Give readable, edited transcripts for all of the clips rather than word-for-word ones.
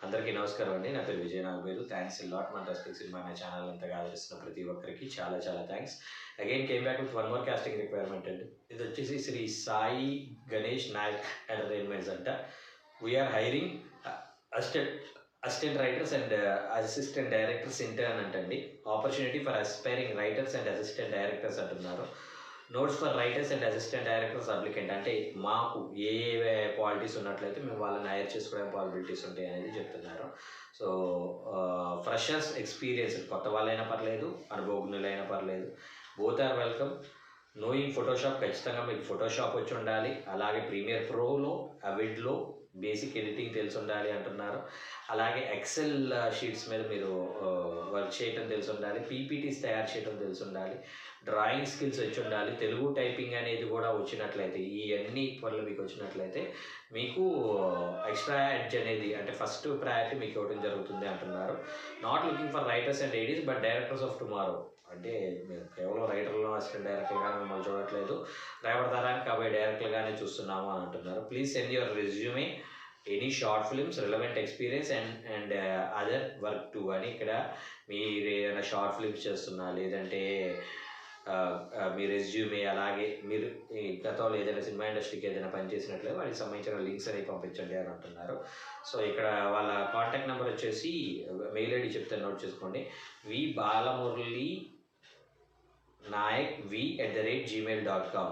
అందరికీ నమస్కారం అండి. నా పేరు Vijay Nagavelu. Thanks a lot మన రెస్పెక్ట్ సినిమా అనే ఛానల్ అంతగా ఆదరిస్తున్న ప్రతి ఒక్కరికి చాలా చాలా thanks. Again came back with one more casting requirement అండి. ఇది వచ్చేసి శ్రీ సాయి గణేష్ నాయక్ ఎంటర్టైన్మెంట్స్ అంట. We are hiring assistant writers and assistant directors intern అంటండి. Opportunity for aspiring writers and assistant directors అంటున్నారు. Notes for writers and assistant directors applicant అంటే మాకు ఏ qualities ఉన్నట్లయితే మేము వాళ్ళని హైర్ చేసుకోవడానికి పాసిబిలిటీస్ ఉంటాయి అనేది చెప్తున్నారు. సో ఫ్రెషర్స్ ఎక్స్పీరియన్స్ కొత్త వాళ్ళైనా పర్లేదు, అనుభవజ్ఞులైనా పర్లేదు, both are welcome. Knowing Photoshop ఖచ్చితంగా మీకు ఫోటోషాప్ వచ్చి ఉండాలి. అలాగే ప్రీమియర్ ప్రోలో, అవిడ్లో బేసిక్ ఎడిటింగ్ తెలిసి ఉండాలి అంటున్నారు. అలాగే ఎక్సెల్ షీట్స్ మీద మీరు వర్క్ చేయడం తెలిసి ఉండాలి. పీపీటీస్ తయారు చేయడం తెలిసి ఉండాలి. డ్రాయింగ్ స్కిల్స్ వచ్చి ఉండాలి. తెలుగు టైపింగ్ అనేది కూడా వచ్చినట్లయితే, ఈ అన్ని పనులు మీకు వచ్చినట్లయితే మీకు ఎక్స్ట్రా ఎడ్జ్ అనేది అంటే ఫస్ట్ ప్రయారిటీ మీకు ఇవ్వడం జరుగుతుంది అంటున్నారు. Not looking for writers and edits but directors of tomorrow. అంటే మీరు కేవలం రైటర్లో అసిస్టెంట్ డైరెక్టర్గానే మిమ్మల్ని చూడట్లేదు, రేపటి తరానికి కాబోయే డైరెక్టర్గానే చూస్తున్నాము అని అంటున్నారు. Please send your resume, any short films, relevant experience and other work to అని. ఇక్కడ మీరు ఏదైనా షార్ట్ ఫిల్మ్స్ చేస్తున్నా, లేదంటే మీ రెజ్యూమే, అలాగే మీరు ఈ గతంలో ఏదైనా సినిమా ఇండస్ట్రీకి ఏదైనా పనిచేసినట్లయితే వాటికి సంబంధించిన లింక్స్ అనేవి పంపించండి అని అంటున్నారు. సో ఇక్కడ వాళ్ళ కాంటాక్ట్ నెంబర్ వచ్చేసి, మెయిల్ ఐడి చెప్తే నోట్ చేసుకోండి. V Balamurali Naik v@gmail.com.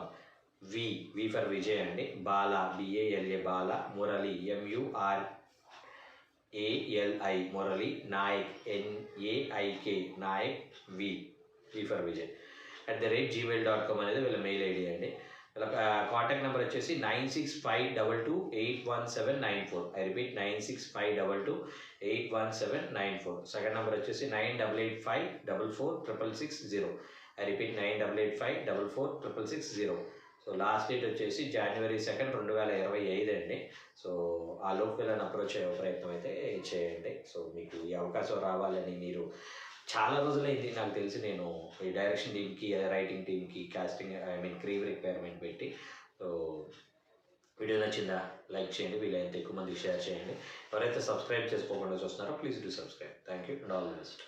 V for Vijay అండి, Bala BALA Bala, Murali MURALI Murali, Naik NAIK Naik V for Vijay @gmail.com అనేది వీళ్ళ మెయిల్ ఐడి అండి. వీళ్ళ కాంటాక్ట్ నెంబర్ వచ్చేసి 9652281794. I repeat 9652281794. సెకండ్ నెంబర్ వచ్చేసి 9885446660. I repeat 9885446660. So last date వచ్చేసి January 2, 2025 అండి. సో ఆ లోపు వీళ్ళని అప్రోచ్ అయ్యే ప్రయత్నం అయితే చేయండి. సో మీకు ఈ అవకాశం రావాలని, మీరు చాలా రోజులైంది నాకు తెలిసి నేను ఈ డైరెక్షన్ టీమ్కి, రైటింగ్ టీమ్కి కాస్టింగ్ క్రీవ్ రిక్వైర్మెంట్ పెట్టి. సో వీడియో నచ్చిందా లైక్ చేయండి, వీలైతే ఎక్కువ మందికి షేర్ చేయండి. ఎవరైతే సబ్స్క్రైబ్ చేసుకోకుండా చూస్తున్నారో please do subscribe. Thank you and all the best.